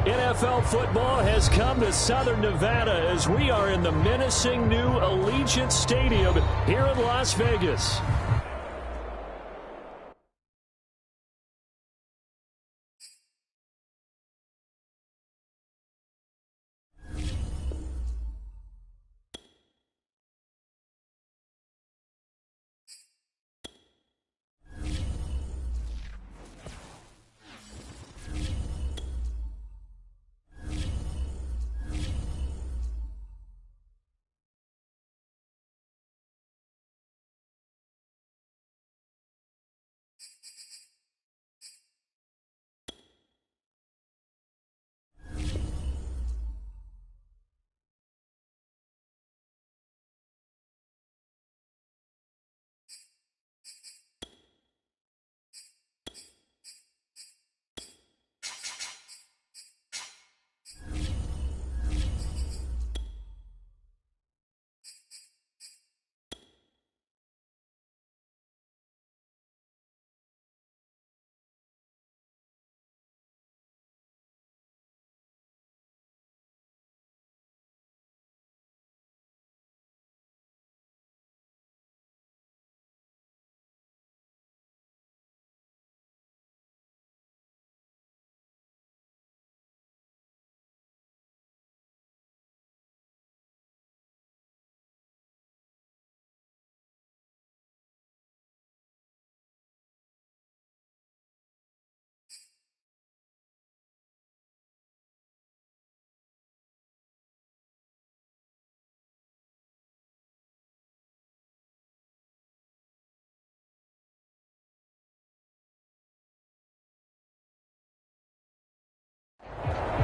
NFL football has come to Southern Nevada as we are in the menacing new Allegiant Stadium here in Las Vegas.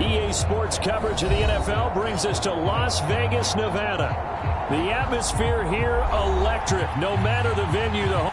EA Sports coverage of the NFL brings us to Las Vegas, Nevada. The atmosphere here, electric, no matter the venue.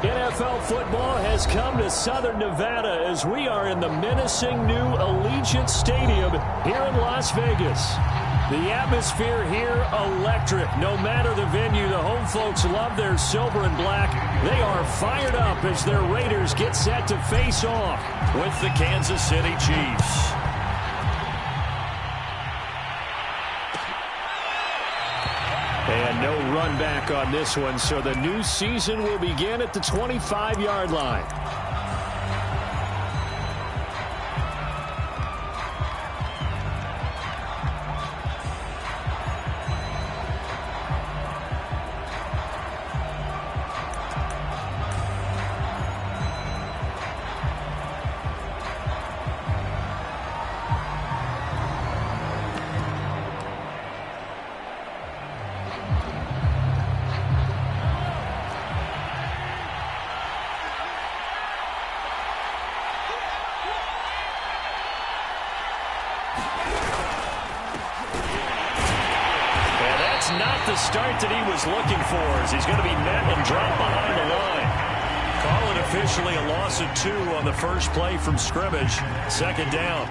NFL football has come to Southern Nevada as we are in the menacing new Allegiant Stadium here in Las Vegas. The atmosphere here, electric. No matter the venue, the home folks love their silver and black. They are fired up as their Raiders get set to face off with the Kansas City Chiefs. And no run back on this one, so the new season will begin at the 25-yard line. It's not the start that he was looking for, as he's going to be met and dropped behind the line. Call it officially a loss of 2 on the first play from scrimmage. Second down.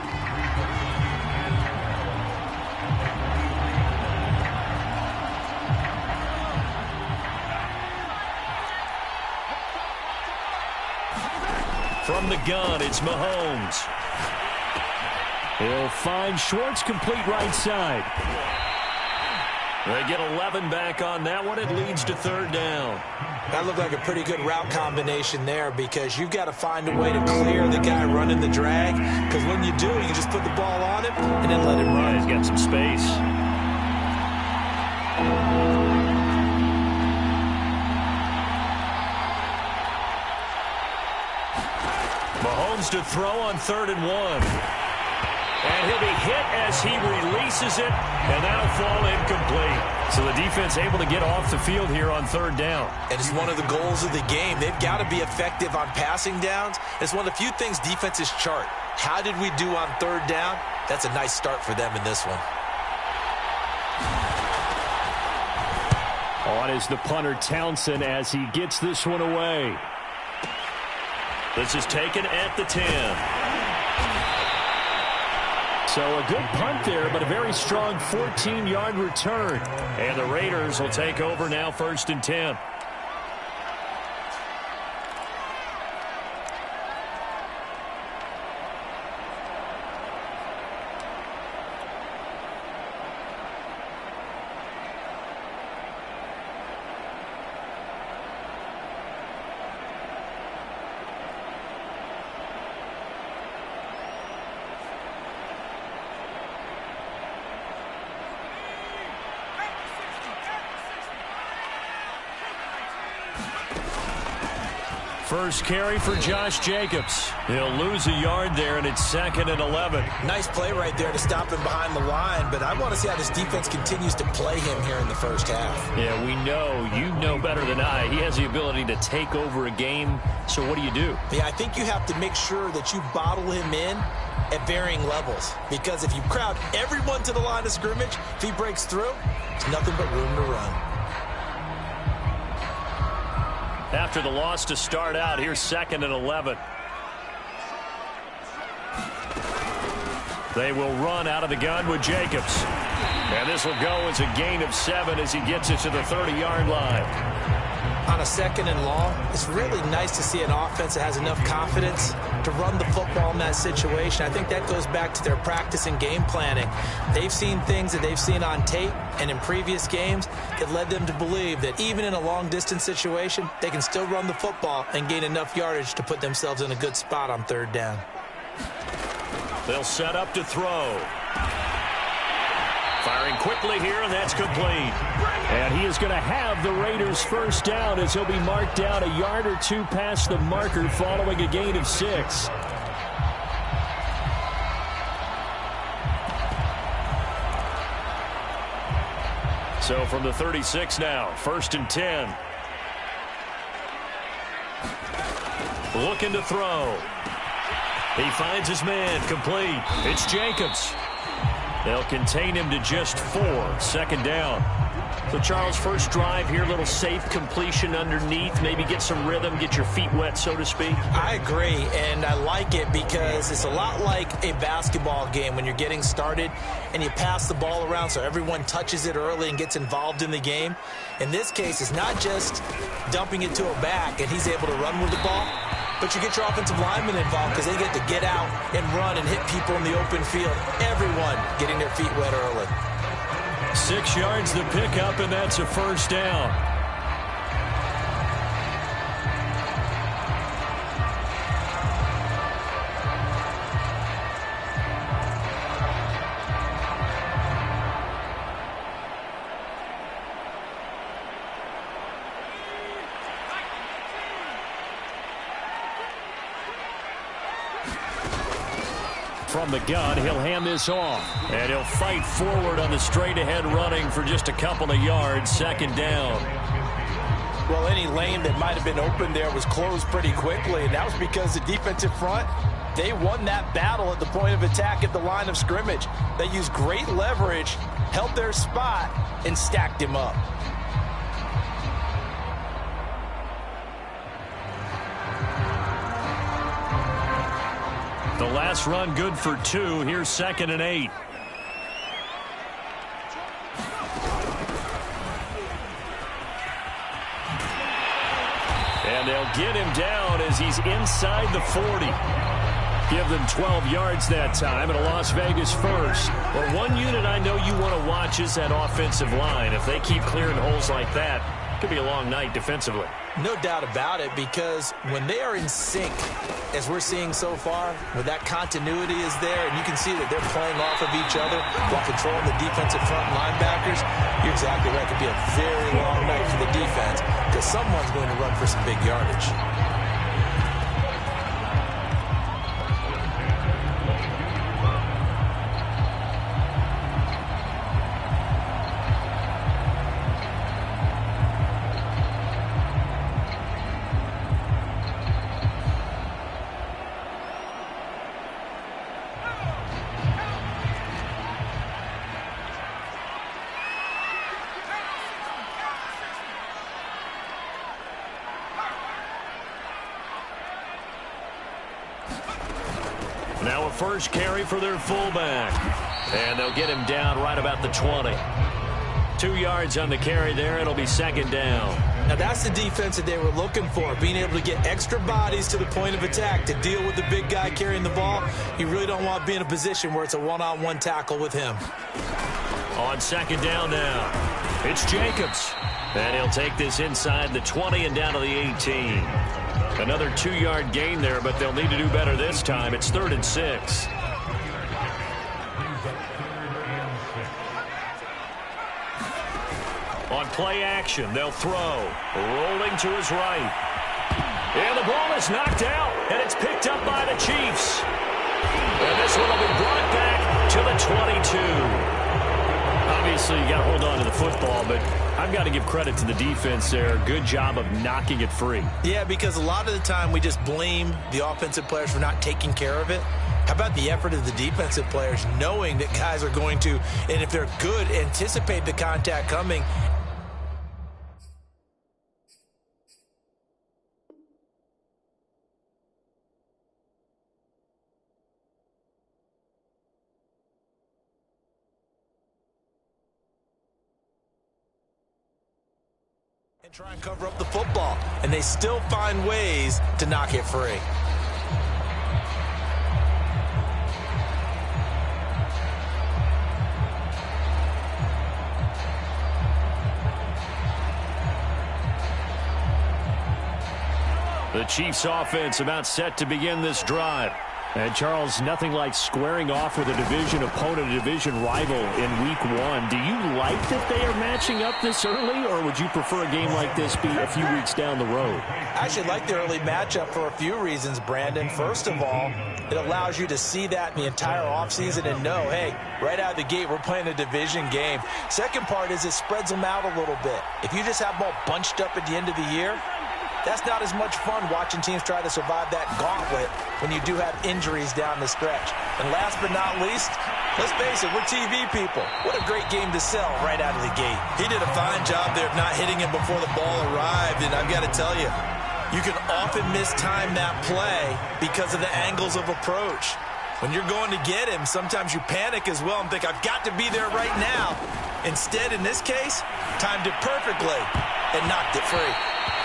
From the gun, it's Mahomes. He'll find Schwartz, complete right side. They get 11 back on that one. It leads to third down. That looked like a pretty good route combination there, because you've got to find a way to clear the guy running the drag, because when you do, you just put the ball on him and then let him run. Yeah, he's got some space. Mahomes to throw on 3rd and 1. And he'll be hit as he releases it, and that'll fall incomplete. So the defense able to get off the field here on 3rd down. And it's one of the goals of the game. They've got to be effective on passing downs. It's one of the few things defenses chart. How did we do on 3rd down? That's a nice start for them in this one. On is the punter, Townsend, as he gets this one away. This is taken at the 10. So a good punt there, but a very strong 14-yard return. And the Raiders will take over now, 1st and 10. First carry for Josh Jacobs. He'll lose a yard there, and it's 2nd and 11. Nice play right there to stop him behind the line, but I want to see how this defense continues to play him here in the first half. Yeah, we know, you know better than I, he has the ability to take over a game. So what do you do? Yeah, I think you have to make sure that you bottle him in at varying levels, because if you crowd everyone to the line of scrimmage, if he breaks through, it's nothing but room to run. After the loss to start out, here's 2nd and 11. They will run out of the gun with Jacobs. And this will go as a gain of 7 as he gets it to the 30-yard line. On a 2nd and long, it's really nice to see an offense that has enough confidence to run the football in that situation. I think that goes back to their practice and game planning. They've seen things that they've seen on tape and in previous games that led them to believe that even in a long-distance situation, they can still run the football and gain enough yardage to put themselves in a good spot on 3rd down. They'll set up to throw. Firing quickly here, and that's complete. And he is going to have the Raiders' first down as he'll be marked down a yard or 2 past the marker following a gain of 6. So from the 36 now, 1st and 10. Looking to throw. He finds his man, complete. It's Jacobs. They'll contain him to just 4, 2nd down. So, Charles, first drive here, little safe completion underneath, maybe get some rhythm, get your feet wet, so to speak. I agree, and I like it because it's a lot like a basketball game when you're getting started and you pass the ball around so everyone touches it early and gets involved in the game. In this case, it's not just dumping it to a back and he's able to run with the ball, but you get your offensive linemen involved because they get to get out and run and hit people in the open field. Everyone getting their feet wet early. 6 yards the pickup, and that's a first down. From the gun, he'll hand this off. And he'll fight forward on the straight-ahead running for just a couple of yards. 2nd down. Well, any lane that might have been open there was closed pretty quickly, and that was because the defensive front They won that battle at the point of attack at the line of scrimmage. They used great leverage, held their spot, and stacked him up. The last run good for 2. Here's 2nd and 8. And they'll get him down as he's inside the 40. Give them 12 yards that time and a Las Vegas first. Well, one unit I know you want to watch is that offensive line. If they keep clearing holes like that, it could be a long night defensively. No doubt about it, because when they are in sync, as we're seeing so far, when that continuity is there and you can see that they're playing off of each other while controlling the defensive front linebackers, you're exactly right. It could be a very long night for the defense because someone's going to run for some big yardage. Now a first carry for their fullback. And they'll get him down right about the 20. 2 yards on the carry there. It'll be 2nd down. Now that's the defense that they were looking for, being able to get extra bodies to the point of attack to deal with the big guy carrying the ball. You really don't want to be in a position where it's a one-on-one tackle with him. On 2nd down now, it's Jacobs. And he'll take this inside the 20 and down to the 18. Another 2-yard gain there, but they'll need to do better this time. It's 3rd and 6. On play action, they'll throw. Rolling to his right. And the ball is knocked out, and it's picked up by the Chiefs. And this one will be brought back to the 22. Obviously, you got to hold on to the football, but I've got to give credit to the defense there. Good job of knocking it free. Yeah, because a lot of the time we just blame the offensive players for not taking care of it. How about the effort of the defensive players knowing that guys are going to, and if they're good, anticipate the contact coming. And try and cover up the football, and they still find ways to knock it free. The Chiefs offense about set to begin this drive. And, Charles, nothing like squaring off with a division opponent, a division rival in Week 1. Do you like that they are matching up this early, or would you prefer a game like this be a few weeks down the road? I actually like the early matchup for a few reasons, Brandon. First of all, it allows you to see that in the entire offseason and know, hey, right out of the gate, we're playing a division game. Second part is it spreads them out a little bit. If you just have them all bunched up at the end of the year, that's not as much fun watching teams try to survive that gauntlet when you do have injuries down the stretch. And last but not least, let's face it, we're TV people. What a great game to sell right out of the gate. He did a fine job there of not hitting him before the ball arrived, and I've got to tell you, you can often mistime that play because of the angles of approach. When you're going to get him, sometimes you panic as well and think, I've got to be there right now. Instead, in this case, timed it perfectly and knocked it free.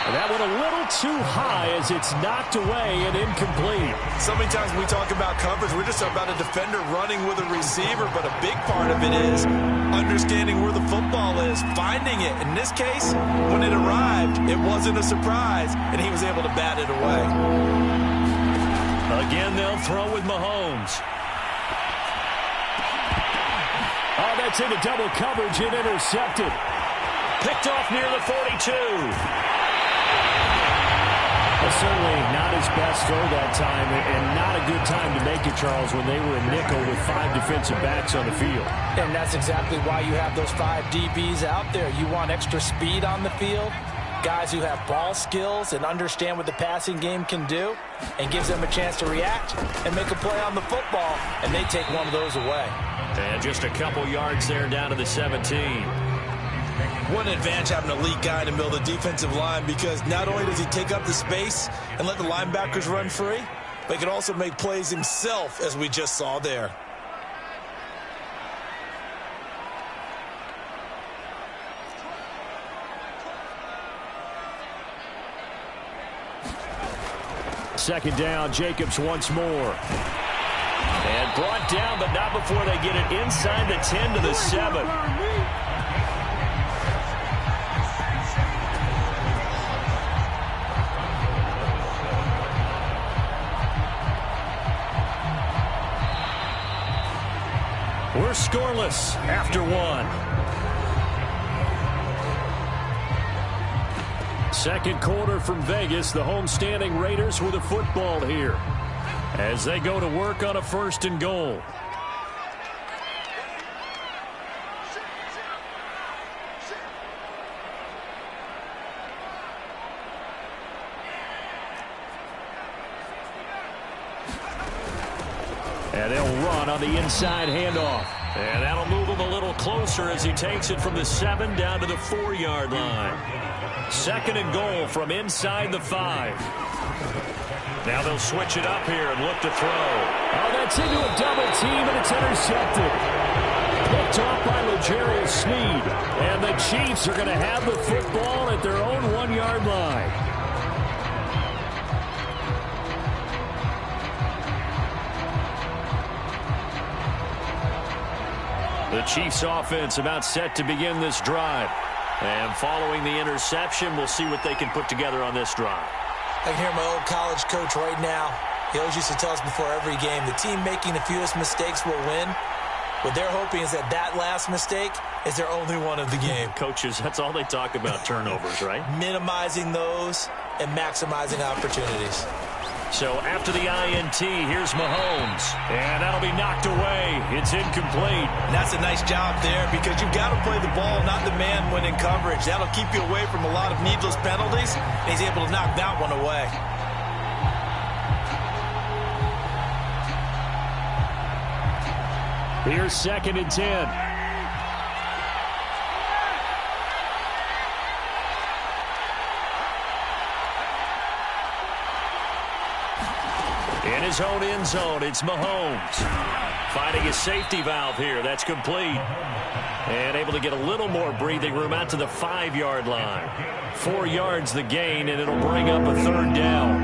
And that went a little too high as it's knocked away and incomplete. So many times when we talk about coverage, we're just talking about a defender running with a receiver, but a big part of it is understanding where the football is, finding it. In this case, when it arrived, it wasn't a surprise, and he was able to bat it away. Again, they'll throw with Mahomes. Oh, that's into double coverage and intercepted. Picked off near the 42. Well, certainly not his best throw that time, and not a good time to make it, Charles, when they were in nickel with 5 defensive backs on the field. And that's exactly why you have those 5 DBs out there. You want extra speed on the field. Guys who have ball skills and understand what the passing game can do, and gives them a chance to react and make a play on the football, and they take one of those away. And just a couple yards there down to the 17. What an advantage having an elite guy in the middle of the defensive line, because not only does he take up the space and let the linebackers run free, but he can also make plays himself, as we just saw there. Second down, Jacobs once more. And brought down, but not before they get it inside the 10 to the 7. We're scoreless after one. Second quarter from Vegas. The homestanding Raiders with the football here as they go to work on a 1st and goal. And they'll run on the inside handoff. And that'll move him a little closer as he takes it from the 7 down to the 4-yard line. 2nd and goal from inside the 5. Now they'll switch it up here and look to throw. Oh, that's into a double team, and it's intercepted. Picked off by L'Jarius Sneed. And the Chiefs are going to have the football at their own 1-yard line. The Chiefs offense about set to begin this drive. And following the interception, we'll see what they can put together on this drive. I can hear my old college coach right now. He always used to tell us before every game, the team making the fewest mistakes will win. What they're hoping is that that last mistake is their only one of the game. Coaches, that's all they talk about, turnovers, right? Minimizing those and maximizing opportunities. So after the INT, here's Mahomes. And that'll be knocked away. It's incomplete. And that's a nice job there, because you've got to play the ball, not the man when in coverage. That'll keep you away from a lot of needless penalties. And he's able to knock that one away. Here's 2nd and 10. In his own end zone, it's Mahomes. Finding his safety valve here. That's complete. And able to get a little more breathing room out to the 5-yard line. 4 yards the gain, and it'll bring up a 3rd down.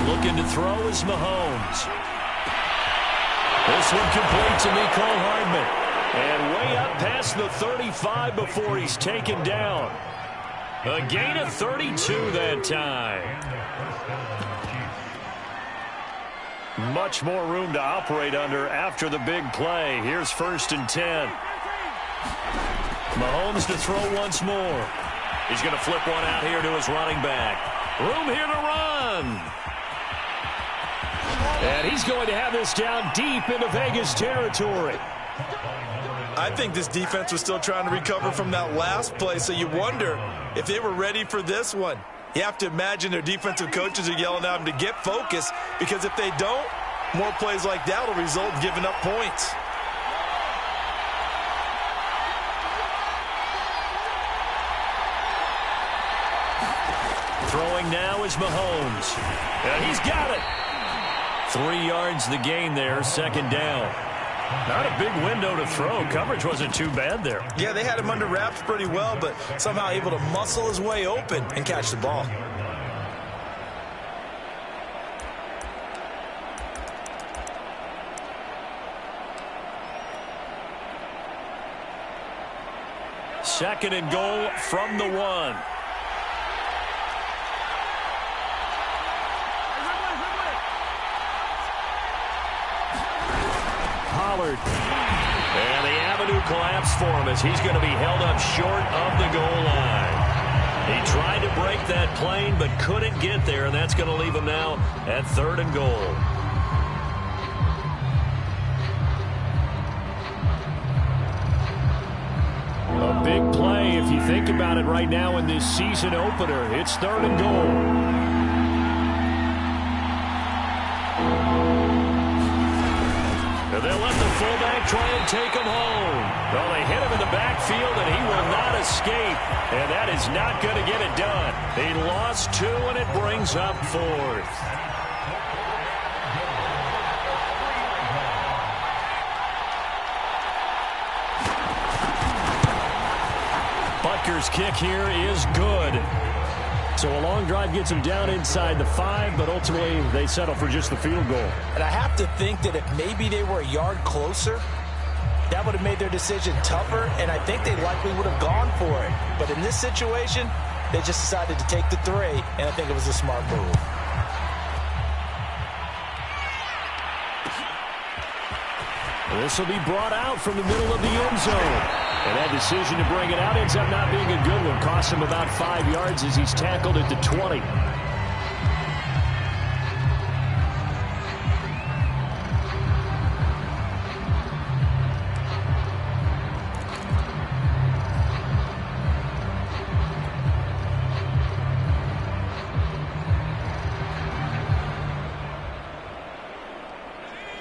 Looking to throw is Mahomes. This one complete to Mecole Hardman. And way up past the 35 before he's taken down. A gain of 32 that time. Much more room to operate under after the big play. Here's 1st and 10. Mahomes to throw once more. He's going to flip one out here to his running back. Room here to run. And he's going to have this down deep into Vegas territory. I think this defense was still trying to recover from that last play, so you wonder if they were ready for this one. You have to imagine their defensive coaches are yelling at them to get focused, because if they don't, more plays like that will result in giving up points. Throwing now is Mahomes. And he's got it. 3 yards the gain there, 2nd down. Not a big window to throw. Coverage wasn't too bad there. Yeah, they had him under wraps pretty well, but somehow able to muscle his way open and catch the ball. Second and goal from the 1. And the avenue collapsed for him as he's going to be held up short of the goal line. He tried to break that plane but couldn't get there, and that's going to leave him now at 3rd and goal. big play if you think about it right now in this season opener. It's 3rd and goal. And they'll let the fullback try and take him home. Well, they hit him in the backfield, and he will not escape. And that is not going to get it done. He lost 2, and it brings up 4th. Butker's kick here is good. So a long drive gets them down inside the 5, but ultimately they settle for just the field goal. And I have to think that if maybe they were a yard closer, that would have made their decision tougher, and I think they likely would have gone for it. But in this situation, they just decided to take the 3, and I think it was a smart move. This will be brought out from the middle of the end zone. And that decision to bring it out ends up not being a good one. Costs him about 5 yards as he's tackled at the 20.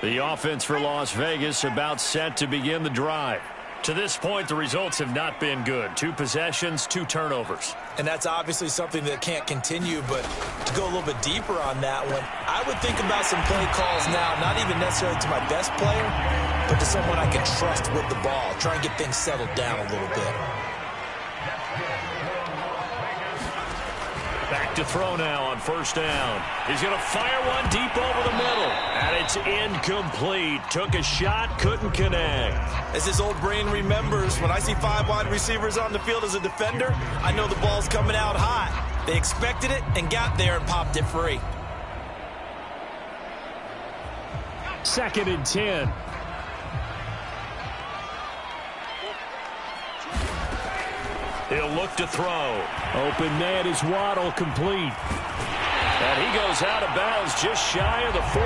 The offense for Las Vegas about set to begin the drive. To this point, the results have not been good. 2 possessions, 2 turnovers. And that's obviously something that can't continue, but to go a little bit deeper on that one, I would think about some play calls now, not even necessarily to my best player, but to someone I can trust with the ball. Try and get things settled down a little bit. Back to throw now on 1st down. He's going to fire one deep over the middle. And it's incomplete. Took a shot, couldn't connect. As his old brain remembers, when I see 5 wide receivers on the field as a defender, I know the ball's coming out hot. They expected it and got there and popped it free. 2nd and 10. He'll look to throw. Open man is Waddle, complete. And he goes out of bounds just shy of the 45.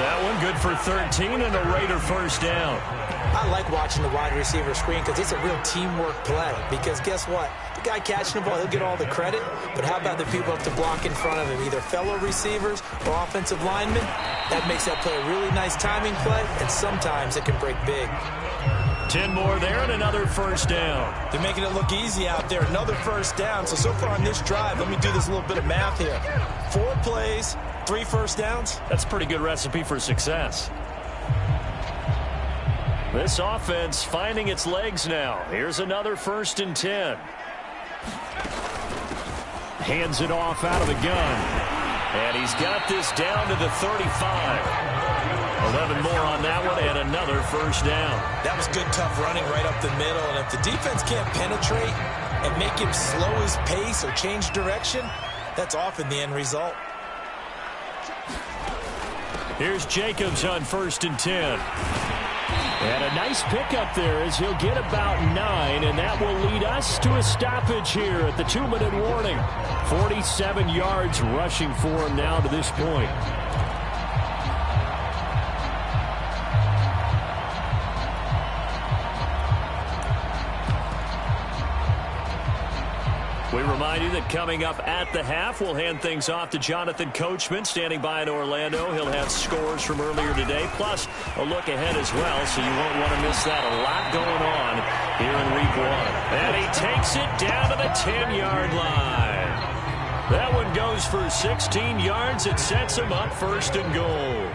That one good for 13 and a Raider 1st down. I like watching the wide receiver screen because it's a real teamwork play. Because guess what? The guy catching the ball, he'll get all the credit. But how about the people up to block in front of him, either fellow receivers or offensive linemen? That makes that play a really nice timing play, and sometimes it can break big. 10 more there and another 1st down. They're making it look easy out there. Another 1st down. So far on this drive, let me do this little bit of math here. 4 plays, 3 1st downs. That's a pretty good recipe for success. This offense finding its legs now. Here's another 1st and 10. Hands it off out of the gun. And he's got this down to the 35. 11 more on that one and another 1st down. That was good, tough running right up the middle. And if the defense can't penetrate and make him slow his pace or change direction, that's often the end result. Here's Jacobs on 1st and 10. And a nice pickup there as he'll get about 9, and that will lead us to a stoppage here at the 2-minute warning. 47 yards rushing for him now to this point. We remind you that coming up at the half, we'll hand things off to Jonathan Coachman, standing by in Orlando. He'll have scores from earlier today, plus a look ahead as well, so you won't want to miss that. A lot going on here in Week 1. And he takes it down to the 10-yard line. That one goes for 16 yards. It sets him up 1st and goal.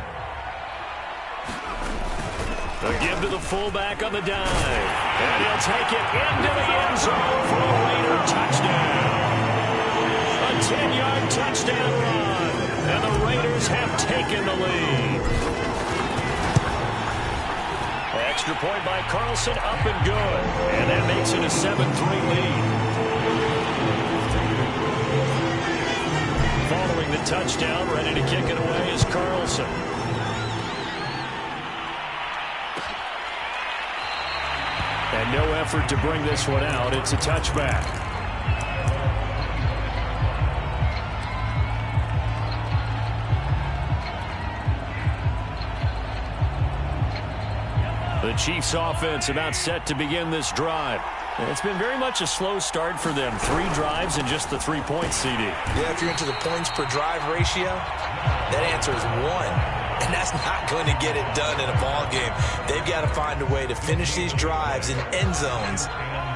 A give to the fullback on the dive. And he'll take it into the end zone for a Raider touchdown. A 10-yard touchdown run. And the Raiders have taken the lead. Extra point by Carlson, up and good. And that makes it a 7-3 lead. Following the touchdown, ready to kick it away is Carlson. And no effort to bring this one out. It's a touchback. The The Chiefs offense about set to begin this drive. It's been very much a slow start for them. 3 drives and just the 3 points, CD. Yeah, if you're into the points per drive ratio, that answer is 1. And that's not going to get it done in a ball game. They've got to find a way to finish these drives in end zones,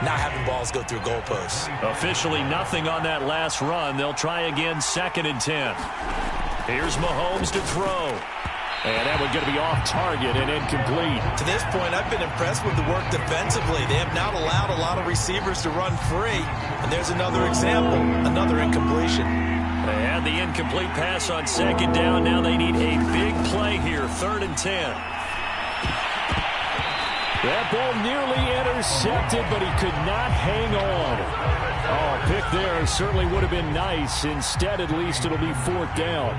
not having balls go through goalposts. Officially nothing on that last run. They'll try again, 2nd and 10. Here's Mahomes to throw. And that one's going to be off target and incomplete. To this point, I've been impressed with the work defensively. They have not allowed a lot of receivers to run free. And there's another example, another incompletion. They had the incomplete pass on 2nd down. Now they need a big play here, 3rd and 10. That ball nearly intercepted, but he could not hang on. Oh, a pick there certainly would have been nice. Instead, at least it'll be 4th down.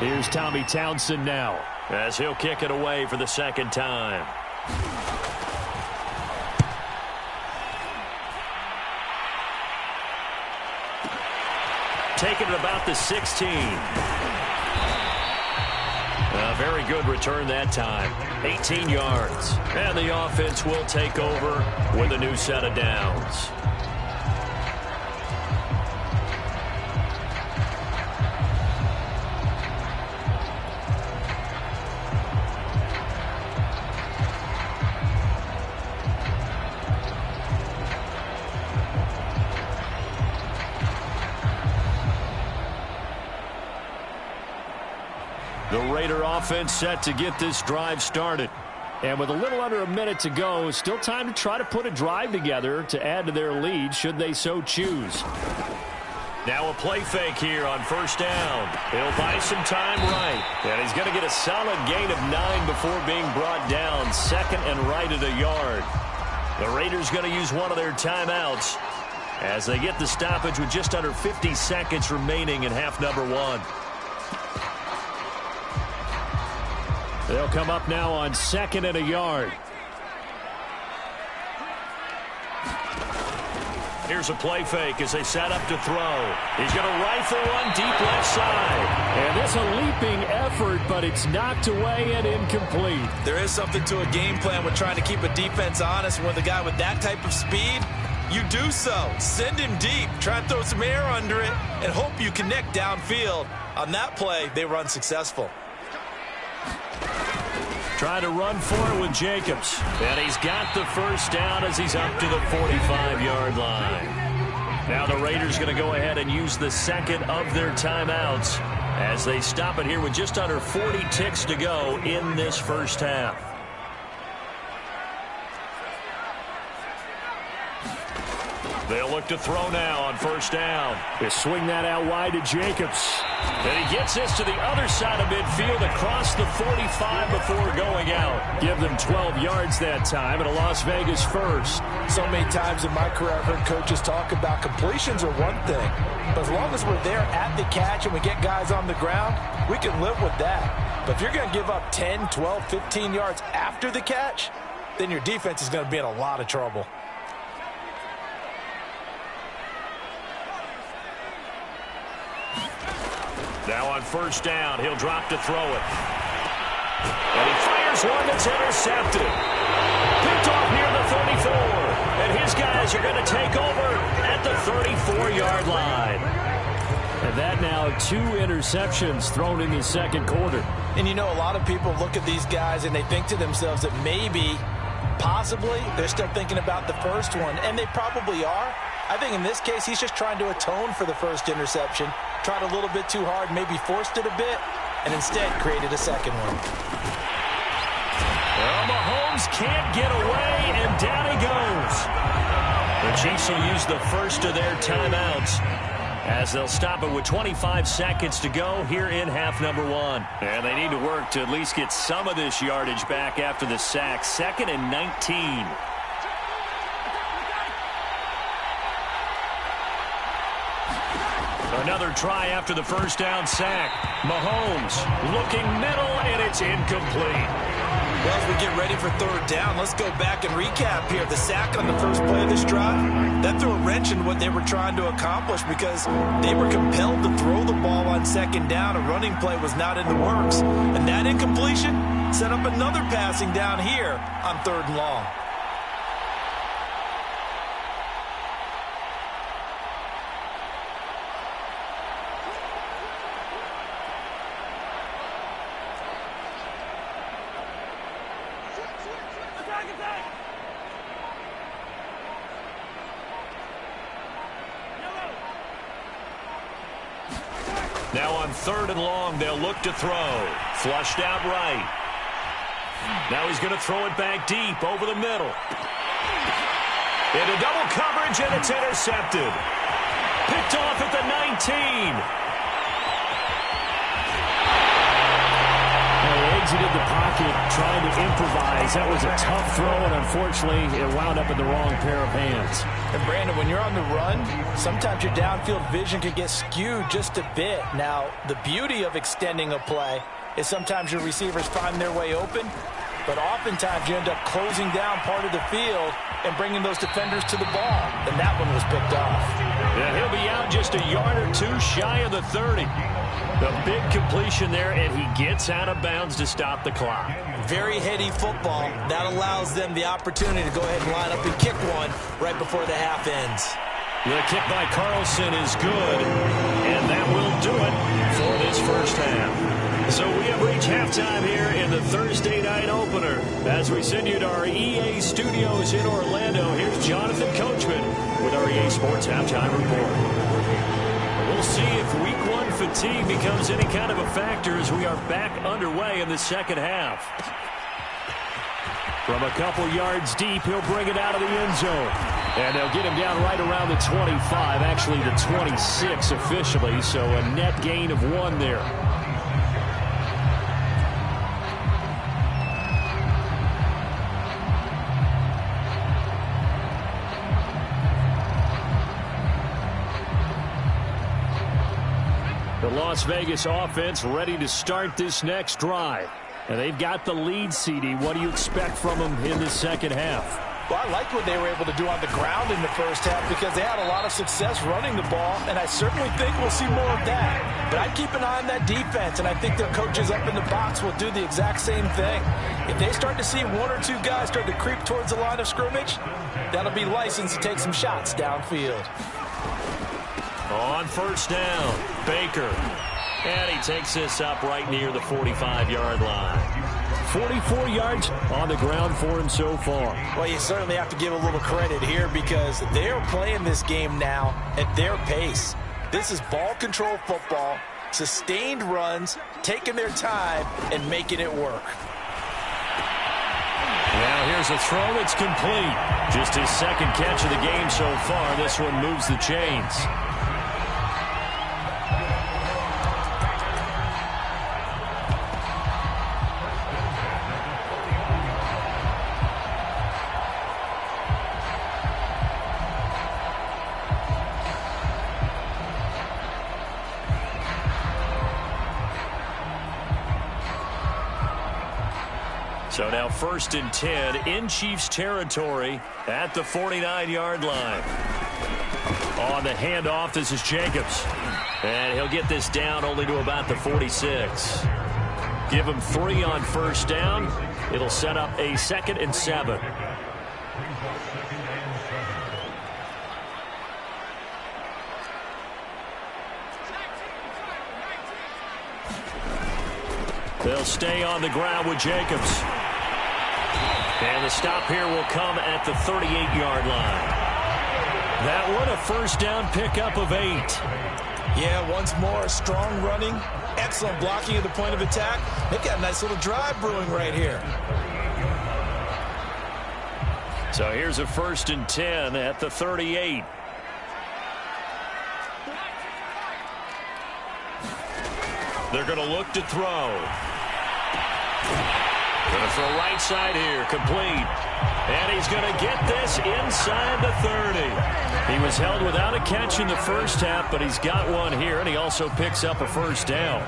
Here's Tommy Townsend now, as he'll kick it away for the 2nd time. Taking it about the 16. A very good return that time. 18 yards. And the offense will take over with a new set of downs. The Raider offense set to get this drive started. And with a little under a minute to go, still time to try to put a drive together to add to their lead should they so choose. Now a play fake here on 1st down. He'll buy some time right. And he's going to get a solid gain of 9 before being brought down. 2nd and right at a yard. The Raiders going to use one of their timeouts as they get the stoppage with just under 50 seconds remaining in half number 1. They'll come up now on 2nd and a yard. Here's a play fake as they set up to throw. He's going to rifle one deep left side. And it's a leaping effort, but it's knocked away and incomplete. There is something to a game plan with trying to keep a defense honest. And with a guy with that type of speed, you do so. Send him deep. Try and throw some air under it and hope you connect downfield. On that play, they were unsuccessful. Trying to run for it with Jacobs. And he's got the 1st down as he's up to the 45-yard line. Now the Raiders going to go ahead and use the 2nd of their timeouts as they stop it here with just under 40 ticks to go in this 1st half. They'll look to throw now on 1st down. They swing that out wide to Jacobs. And he gets this to the other side of midfield across the 45 before going out. Give them 12 yards that time and a Las Vegas 1st. So many times in my career I've heard coaches talk about completions are one thing. But as long as we're there at the catch and we get guys on the ground, we can live with that. But if you're going to give up 10, 12, 15 yards after the catch, then your defense is going to be in a lot of trouble. Now on 1st down, he'll drop to throw it. And he fires one that's intercepted. Picked off near the 34. And his guys are going to take over at the 34-yard line. And that now 2 interceptions thrown in the 2nd quarter. And you know, a lot of people look at these guys and they think to themselves that maybe, possibly, they're still thinking about the 1st one. And they probably are. I think in this case, he's just trying to atone for the 1st interception. Tried a little bit too hard, maybe forced it a bit, and instead created a 2nd one. Well, Mahomes can't get away, and down he goes. The Chiefs will use the 1st of their timeouts as they'll stop it with 25 seconds to go here in half number 1. And they need to work to at least get some of this yardage back after the sack. 2nd and 19. Another try after the 1st down sack. Mahomes looking middle, and it's incomplete. Well, as we get ready for 3rd down, let's go back and recap here. The sack on the 1st play of this drive, that threw a wrench in what they were trying to accomplish because they were compelled to throw the ball on 2nd down. A running play was not in the works. And that incompletion, Set up another passing down here on 3rd and long. Now on 3rd and long, they'll look to throw. Flushed out right. Now he's going to throw it back deep over the middle. Into double coverage, and it's intercepted. Picked off at the 19. Exited the pocket, trying to improvise. That was a tough throw, and unfortunately, it wound up in the wrong pair of hands. And Brandon, when you're on the run, sometimes your downfield vision can get skewed just a bit. Now, the beauty of extending a play is sometimes your receivers find their way open, but oftentimes you end up closing down part of the field and bringing those defenders to the ball. And that one was picked off. Yeah, he'll be out just a yard or two shy of the 30. A big completion there, and he gets out of bounds to stop the clock. Very heady football. That allows them the opportunity to go ahead and line up and kick one right before the half ends. The kick by Carlson is good, and that will do it for this first half. So we have reached halftime here in the Thursday night opener. As we send you to our EA studios in Orlando, here's Jonathan Coachman with our EA Sports Halftime Report. We'll see if Week 1 fatigue becomes any kind of a factor as we are back underway in the second half. From a couple yards deep, he'll bring it out of the end zone. And they'll get him down right around the 25, actually the 26 officially, so a net gain of 1 there. The Las Vegas offense ready to start this next drive. And they've got the lead, CD. What do you expect from them in the second half? Well, I like what they were able to do on the ground in the first half because they had a lot of success running the ball, and I certainly think we'll see more of that. But I'd keep an eye on that defense, and I think their coaches up in the box will do the exact same thing. If they start to see 1 or 2 guys start to creep towards the line of scrimmage, that'll be license to take some shots downfield. On first down, Baker. And he takes this up right near the 45-yard line. 44 yards on the ground for him so far. Well, you certainly have to give a little credit here because they're playing this game now at their pace. This is ball control football, sustained runs, taking their time, and making it work. Now here's a throw. It's complete. Just his second catch of the game so far. This one moves the chains. So now 1st and 10 in Chiefs territory at the 49-yard line. On the handoff, this is Jacobs. And he'll get this down only to about the 46. Give him 3 on first down. It'll set up a 2nd and 7. They'll stay on the ground with Jacobs. And the stop here will come at the 38-yard line. That one a first down pickup of 8. Yeah, once more, strong running, excellent blocking at the point of attack. They've got a nice little drive brewing right here. So here's a 1st and 10 at the 38. They're going to look to throw. Going to throw right side here, complete. And he's going to get this inside the 30. He was held without a catch in the first half, but he's got one here, and he also picks up a first down.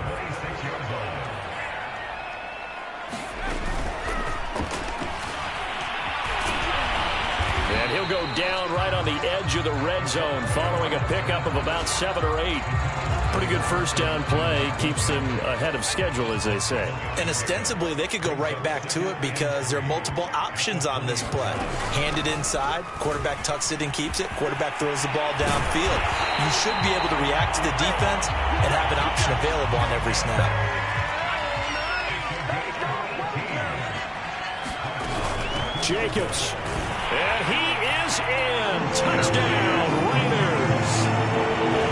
And he'll go down right on the edge of the red zone following a pickup of about 7 or 8. Pretty good first down play. Keeps them ahead of schedule, as they say. And ostensibly, they could go right back to it because there are multiple options on this play. Hand it inside. Quarterback tucks it and keeps it. Quarterback throws the ball downfield. You should be able to react to the defense and have an option available on every snap. Jacobs. And he is in. Touchdown, Raiders.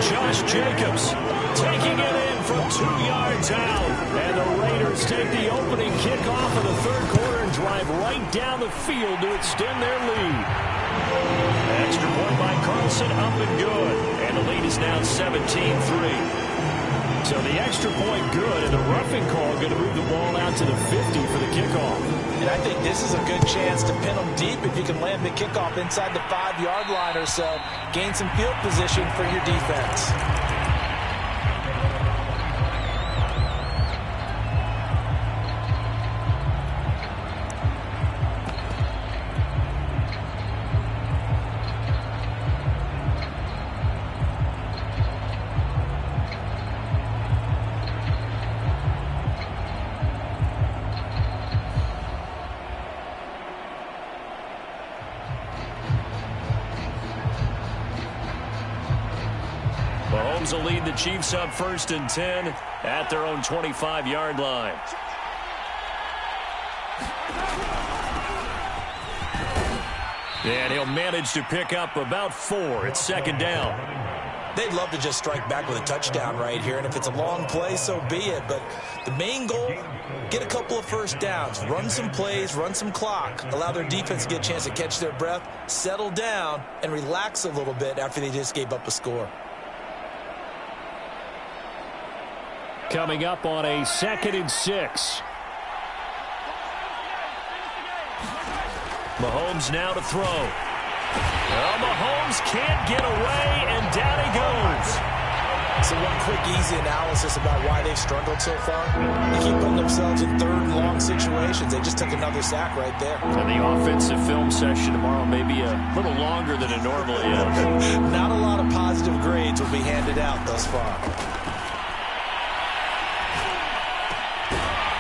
Josh Jacobs taking it in from 2 yards out. And the Raiders take the opening kickoff of the third quarter and drive right down the field to extend their lead. Extra point by Carlson, up and good. And the lead is now 17-3. So the extra point good, and the roughing call going to move the ball out to the 50 for the kickoff. And I think this is a good chance to pin them deep if you can land the kickoff inside the 5-yard line or so. Gain some field position for your defense. Mahomes will lead the Chiefs up 1st and 10 at their own 25-yard line. And he'll manage to pick up about 4. It's 2nd down. They'd love to just strike back with a touchdown right here, and if it's a long play, so be it. But the main goal, get a couple of first downs, run some plays, run some clock, allow their defense to get a chance to catch their breath, settle down, and relax a little bit after they just gave up a score. Coming up on a 2nd and 6. Mahomes now to throw. Well, Mahomes can't get away, and down he goes. So one quick, easy analysis about why they've struggled so far. They keep putting themselves in 3rd and long situations. They just took another sack right there. And the offensive film session tomorrow may be a little longer than it normally is. Not a lot of positive grades will be handed out thus far.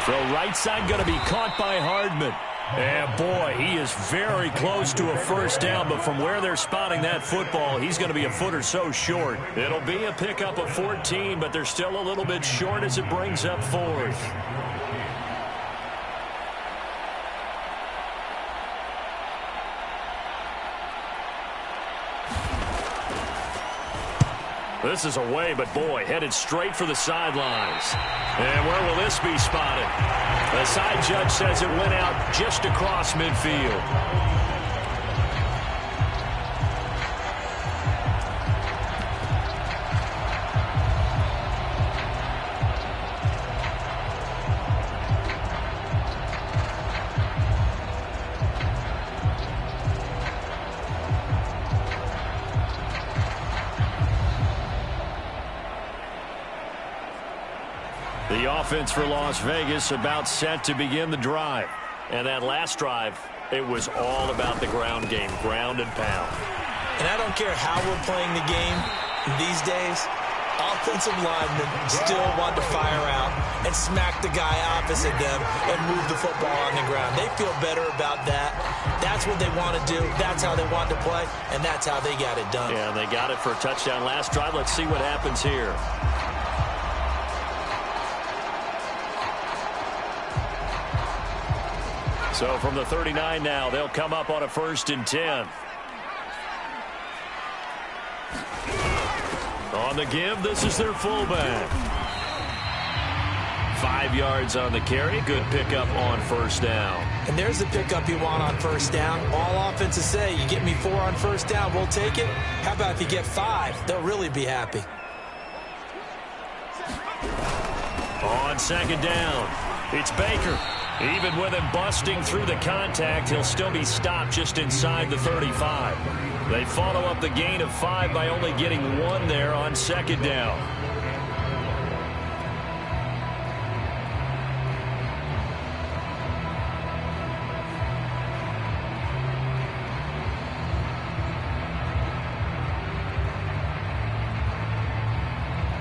Throw right side going to be caught by Hardman. And boy, he is very close to a first down, but from where they're spotting that football, he's going to be a foot or so short. It'll be a pickup of 14, but they're still a little bit short as it brings up 4th. This is away, but boy, headed straight for the sidelines. And where will this be spotted? The side judge says it went out just across midfield. The offense for Las Vegas about set to begin the drive. And that last drive, it was all about the ground game, ground and pound. And I don't care how we're playing the game these days, offensive linemen still want to fire out and smack the guy opposite them and move the football on the ground. They feel better about that. That's what they want to do. That's how they want to play, and that's how they got it done. Yeah, they got it for a touchdown last drive. Let's see what happens here. So from the 39 now, they'll come up on a 1st and 10. On the give, this is their fullback. 5 yards on the carry. Good pickup on 1st down. And there's the pickup you want on 1st down. All offenses say, you get me 4 on 1st down, we'll take it. How about if you get 5? They'll really be happy. On 2nd down, it's Baker. Even with him busting through the contact, he'll still be stopped just inside the 35. They follow up the gain of 5 by only getting 1 there on 2nd down.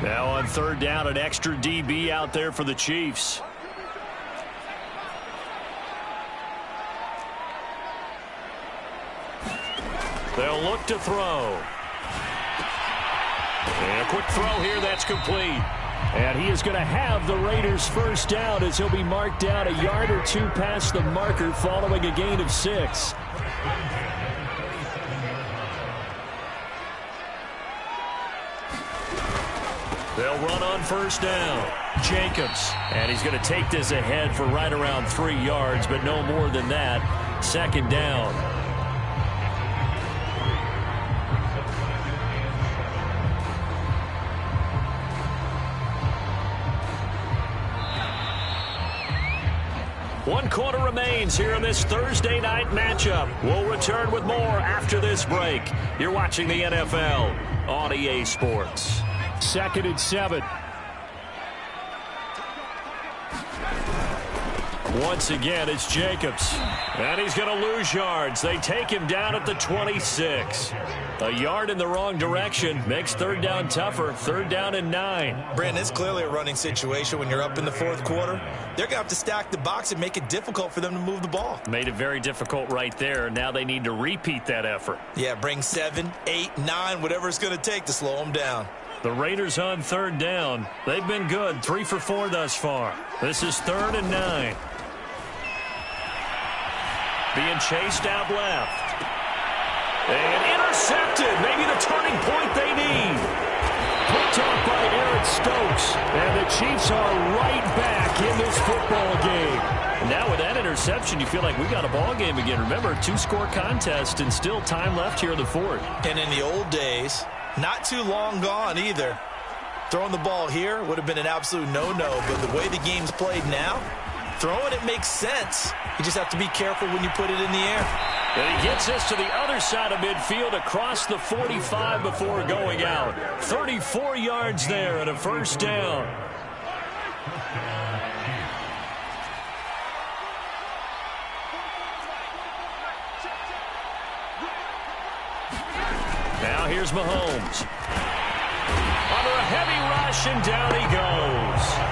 Now on third down, an extra DB out there for the Chiefs. They'll look to throw. And a quick throw here, that's complete. And he is going to have the Raiders first down as he'll be marked down a yard or two past the marker following a gain of 6. They'll run on first down. Jacobs. And he's going to take this ahead for right around 3 yards, but no more than that. Second down. One quarter remains here in this Thursday night matchup. We'll return with more after this break. You're watching the NFL on EA Sports. 2nd and 7. Once again, it's Jacobs. And he's going to lose yards. They take him down at the 26. A yard in the wrong direction makes third down tougher. Third down and 9. Brandon, it's clearly a running situation when you're up in the fourth quarter. They're going to have to stack the box and make it difficult for them to move the ball. Made it very difficult right there. Now they need to repeat that effort. Yeah, bring 7, 8, 9, whatever it's going to take to slow them down. The Raiders on third down. They've been good. 3 for 4 thus far. This is 3rd and 9. Being chased out left. And intercepted. Maybe the turning point they need. Picked off by Eric Stokes. And the Chiefs are right back in this football game. And now with that interception, you feel like we got a ball game again. Remember, 2-score contest and still time left here in the fourth. And in the old days, not too long gone either, throwing the ball here would have been an absolute no-no. But the way the game's played now, throwing it makes sense. You just have to be careful when you put it in the air. And he gets this to the other side of midfield across the 45 before going out. 34 yards there and a first down. Now here's Mahomes. Under a heavy rush, and down he goes.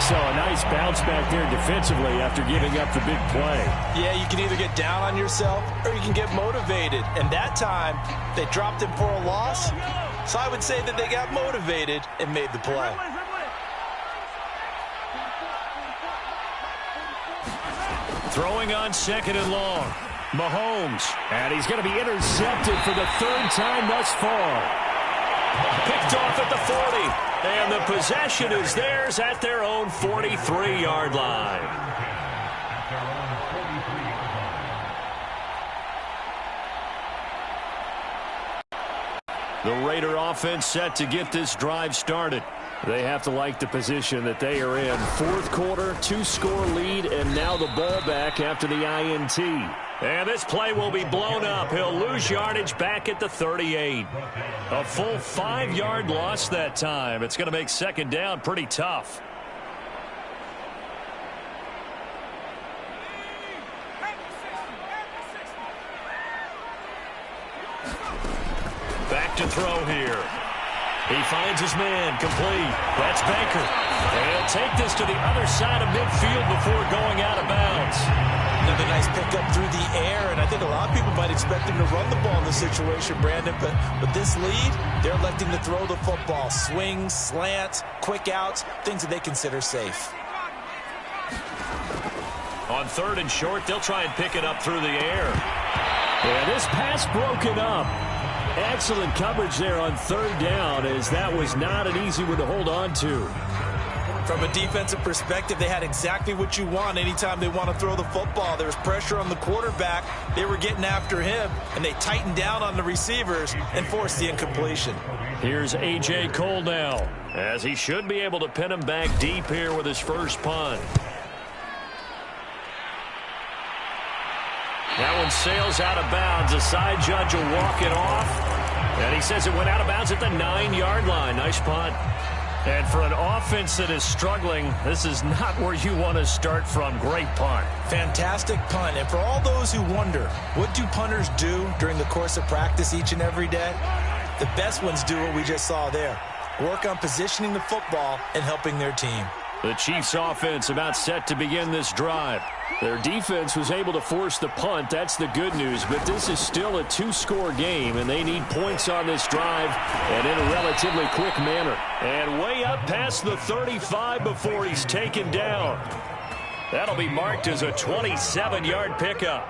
So a nice bounce back there defensively after giving up the big play. Yeah, you can either get down on yourself or you can get motivated. And that time, they dropped him for a loss. So I would say that they got motivated and made the play. Throwing on 2nd and long. Mahomes. And he's going to be intercepted for the 3rd time thus far. Picked off at the 40. And the possession is theirs at their own 43-yard line. The Raider offense set to get this drive started. They have to like the position that they are in. Fourth quarter, 2-score lead, and now the ball back after the INT. And this play will be blown up. He'll lose yardage back at the 38. A full 5-yard loss that time. It's going to make second down pretty tough. Back to throw here. He finds his man, complete. That's Baker. And he'll take this to the other side of midfield before going out of bounds. Another nice pickup through the air, and I think a lot of people might expect him to run the ball in this situation, Brandon, but with this lead, they're electing to throw the football. Swings, slants, quick outs, things that they consider safe. On 3rd and short, they'll try and pick it up through the air. And this pass broken up. Excellent coverage there on 3rd down, as that was not an easy one to hold on to. From a defensive perspective, they had exactly what you want anytime they want to throw the football. There was pressure on the quarterback. They were getting after him, and they tightened down on the receivers and forced the incompletion. Here's A.J. Cole now, as he should be able to pin him back deep here with his first punt. That one sails out of bounds. The side judge will walk it off. And he says it went out of bounds at the 9-yard line. Nice punt. And for an offense that is struggling, this is not where you want to start from. Great punt. Fantastic punt. And for all those who wonder, what do punters do during the course of practice each and every day? The best ones do what we just saw there. work on positioning the football and helping their team. The Chiefs offense about set to begin this drive. Their defense was able to force the punt. That's the good news. But this is still a two-score game, and they need points on this drive and in a relatively quick manner. And way up past the 35 before he's taken down. That'll be marked as a 27-yard pickup.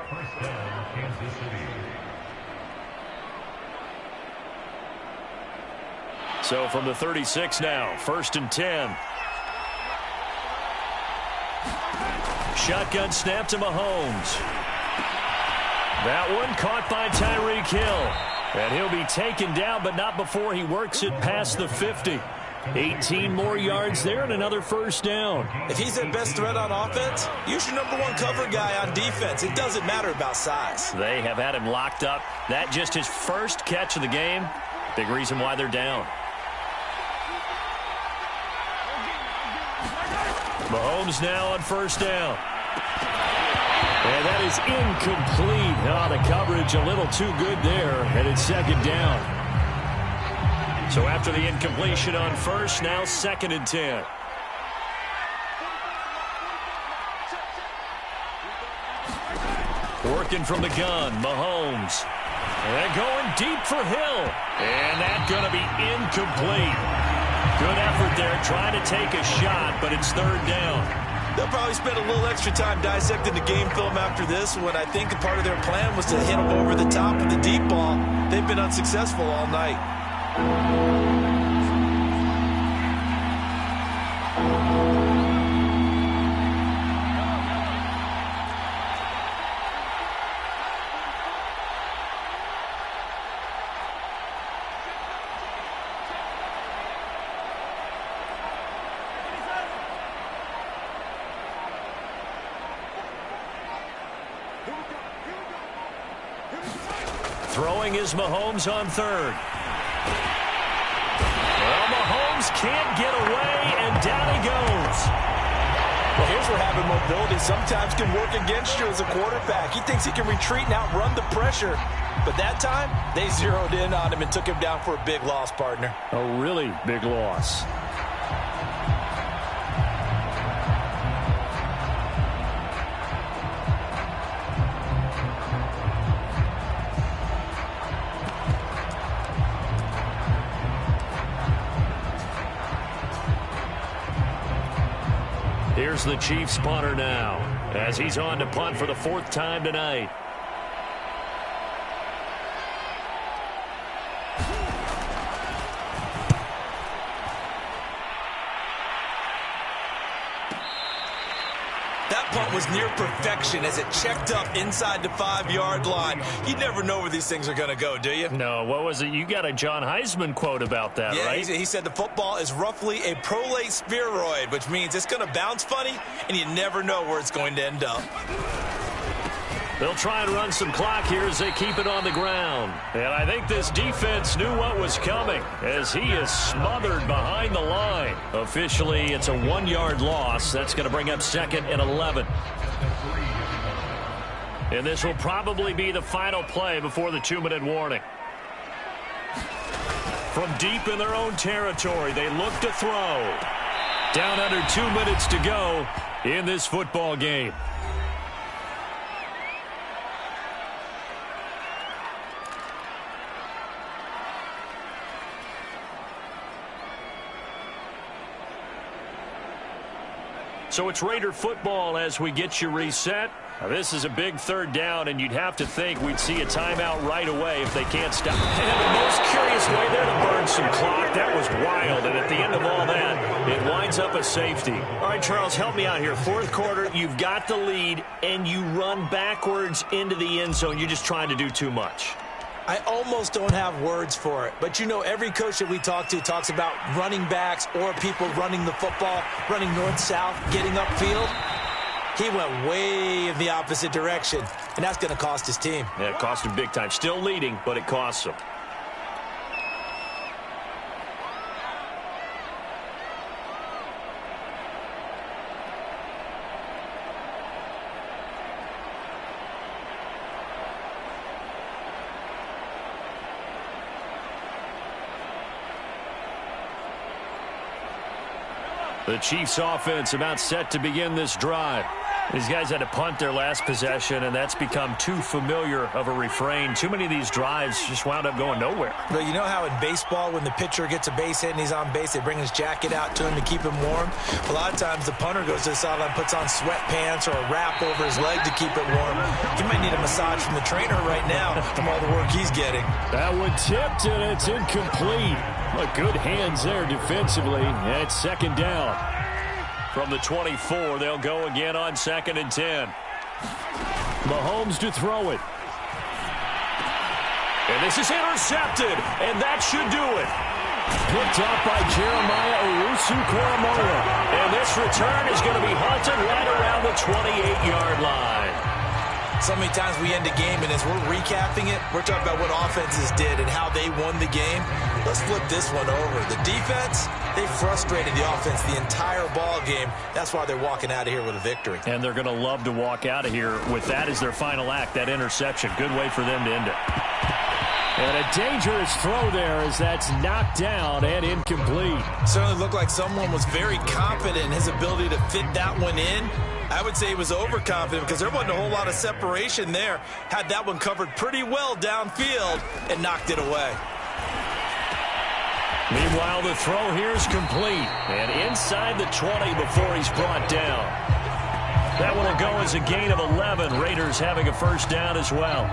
So from the 36 now, 1st and 10. Shotgun snap to Mahomes. That one caught by Tyreek Hill. And he'll be taken down, but not before he works it past the 50. 18 more yards there and another first down. If he's their best threat on offense, use your #1 cover guy on defense. It doesn't matter about size. They have had him locked up. That just his first catch of the game. Big reason why they're down. Mahomes now on first down. And that is incomplete. Oh, the coverage a little too good there, and it's 2nd down. So after the incompletion on first, now 2nd and 10. Working from the gun, Mahomes. And going deep for Hill. And that's going to be incomplete. Good effort there, trying to take a shot, but it's 3rd down. They'll probably spend a little extra time dissecting the game film after this, when I think a part of their plan was to hit them over the top with the deep ball. They've been unsuccessful all night. Throwing is Mahomes on 3rd. Well, Mahomes can't get away, and down he goes. Well, here's where having mobility sometimes can work against you as a quarterback. He thinks he can retreat and outrun the pressure. But that time, they zeroed in on him and took him down for a big loss, partner. A really big loss. Here's the Chiefs punter now, as he's on to punt for the 4th time tonight. That punt was near perfection as it checked up inside the 5-yard line. You never know where these things are going to go, do you? No, what was it? You got a John Heisman quote about that, yeah, right? He said the football is roughly a prolate spheroid, which means it's going to bounce funny, and you never know where it's going to end up. They'll try and run some clock here as they keep it on the ground. And I think this defense knew what was coming as he is smothered behind the line. Officially, it's a 1-yard loss. That's going to bring up 2nd and 11. And this will probably be the final play before the 2-minute warning. From deep in their own territory, they look to throw. Down under 2 minutes to go in this football game. So it's Raider football as we get you reset. Now, this is a big 3rd down, and you'd have to think we'd see a timeout right away if they can't stop. And the most curious way there to burn some clock. That was wild, and at the end of all that, it winds up a safety. All right, Charles, help me out here. 4th quarter, you've got the lead, and you run backwards into the end zone. You're just trying to do too much. I almost don't have words for it, but you know every coach that we talk to talks about running backs or people running the football, running north-south, getting upfield. He went way in the opposite direction, and that's going to cost his team. Yeah, it cost him big time. Still leading, but it costs him. The Chiefs offense about set to begin this drive. These guys had to punt their last possession, and that's become too familiar of a refrain. Too many of these drives just wound up going nowhere. But you know how in baseball, when the pitcher gets a base hit and he's on base, they bring his jacket out to him to keep him warm? A lot of times the punter goes to the sideline, puts on sweatpants or a wrap over his leg to keep it warm. He might need a massage from the trainer right now from all the work he's getting. That one tipped, and it's incomplete. But good hands there defensively. It's second down. From the 24, they'll go again on 2nd and 10. Mahomes to throw it. And this is intercepted, and that should do it. Picked up by Jeremiah Owusu-Koramoah. And this return is going to be halted right around the 28-yard line. So many times we end a game, and as we're recapping it, we're talking about what offenses did and how they won the game. Let's flip this one over. The defense, they frustrated the offense the entire ball game. That's why they're walking out of here with a victory. And they're going to love to walk out of here with that as their final act, that interception. Good way for them to end it. And a dangerous throw there as that's knocked down and incomplete. Certainly looked like someone was very confident in his ability to fit that one in. I would say he was overconfident because there wasn't a whole lot of separation there. Had that one covered pretty well downfield and knocked it away. Meanwhile, the throw here is complete. And inside the 20 before he's brought down. That one will go as a gain of 11. Raiders having a first down as well.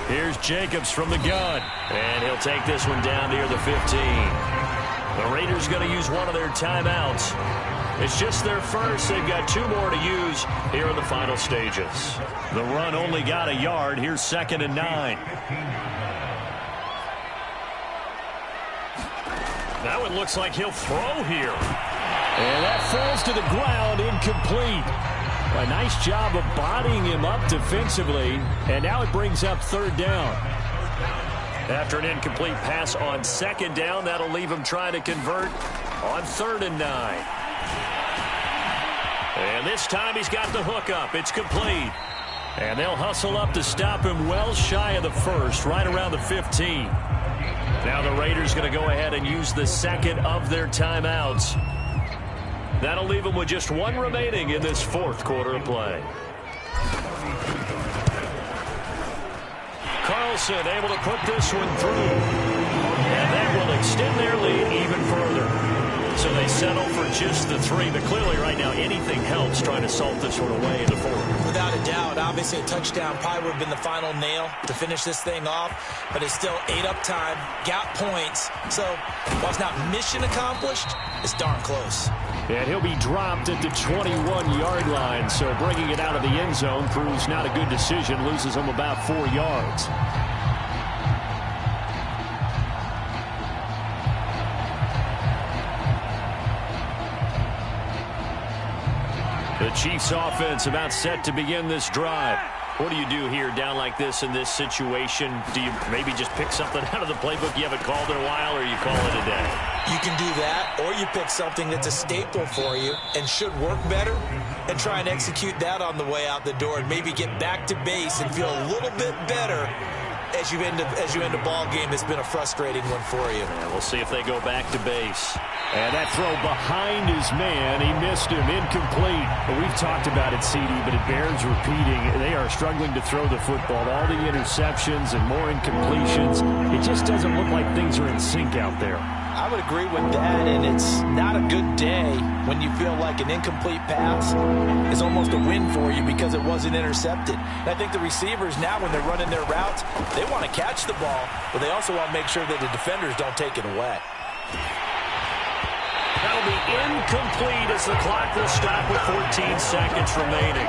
Here's Jacobs from the gun. And he'll take this one down near the 15. The Raiders going to use one of their timeouts. It's just their first. They've got 2 more to use here in the final stages. The run only got a yard. Here's 2nd and 9. That one looks like he'll throw here. And that falls to the ground, incomplete. A nice job of bodying him up defensively. And now it brings up 3rd down. After an incomplete pass on 2nd down, that'll leave him trying to convert on 3rd and 9. And this time he's got the hook up. It's complete. And they'll hustle up to stop him well shy of the 1st, right around the 15. Now the Raiders going to go ahead and use the 2nd of their timeouts. That'll leave them with just 1 remaining in this 4th quarter of play. Carlson able to put this one through. And that will extend their lead even further. So they settle for just the 3. But clearly right now anything helps trying to salt this one away in the 4th. Without a doubt, obviously a touchdown probably would have been the final nail to finish this thing off. But it's still 8 up time, got points. So while it's not mission accomplished, it's darn close. And he'll be dropped at the 21-yard line. So bringing it out of the end zone proves not a good decision. Loses him about 4 yards. The Chiefs offense about set to begin this drive. What do you do here down like this in this situation? Do you maybe just pick something out of the playbook you haven't called in a while, or you call it a day? You can do that, or you pick something that's a staple for you and should work better and try and execute that on the way out the door and maybe get back to base and feel a little bit better as you end a ball game that's been a frustrating one for you. Yeah, we'll see if they go back to base. And that throw behind his man, he missed him, incomplete. But we've talked about it, CD, but it bears repeating. They are struggling to throw the football. All the interceptions and more incompletions. It just doesn't look like things are in sync out there. I would agree with that, and it's not a good day when you feel like an incomplete pass is almost a win for you because it wasn't intercepted. And I think the receivers now, when they're running their routes, they want to catch the ball, but they also want to make sure that the defenders don't take it away. That'll be incomplete as the clock will stop with 14 seconds remaining.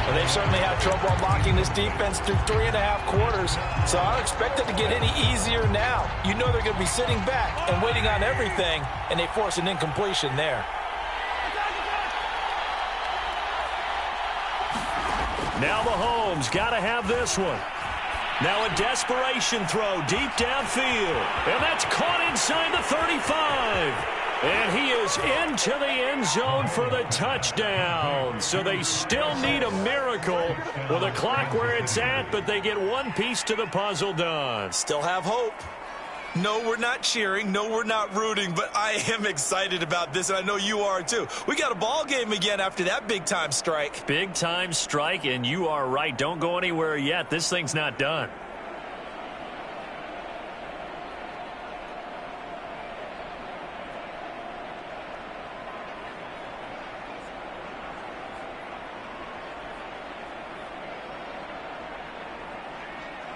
Well, they've certainly had trouble unlocking this defense through 3.5 quarters, so I don't expect it to get any easier now. You know they're going to be sitting back and waiting on everything, and they force an incompletion there. Now Mahomes got to have this one. Now a desperation throw deep downfield, and that's caught inside the 35. And he is into the end zone for the touchdown. So they still need a miracle with the clock where it's at, but they get one piece to the puzzle done. Still have hope. No, we're not cheering. No, we're not rooting, but I am excited about this, and I know you are too. We got a ball game again after that big-time strike. Big-time strike, and you are right. Don't go anywhere yet. This thing's not done.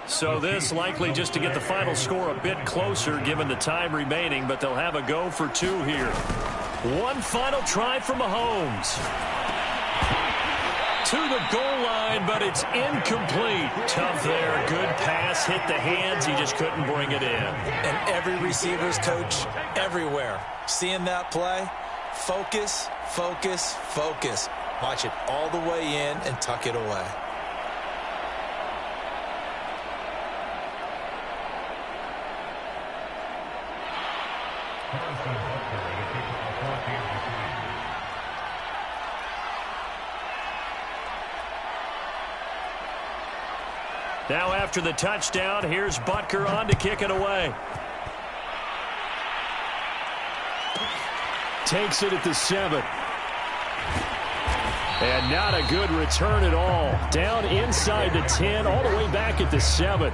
So this likely just to get the final score a bit closer given the time remaining, but they'll have a go for two here. One final try for Mahomes. To the goal line, but it's incomplete. Tough there. Good pass. Hit the hands. He just couldn't bring it in. And every receiver's coach everywhere. Seeing that play, focus, focus, focus. Watch it all the way in and tuck it away. Now after the touchdown, here's Butker on to kick it away. Takes it at the 7. And not a good return at all. Down inside the 10, all the way back at the 7.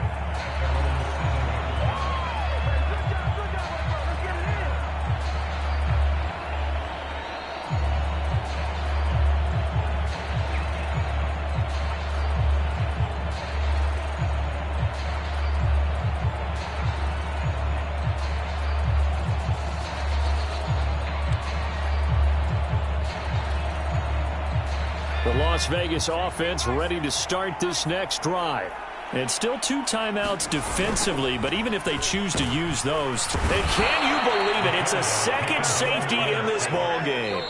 The Las Vegas offense ready to start this next drive. And still 2 timeouts defensively, but even if they choose to use those. And can you believe it? It's a second safety in this ball game.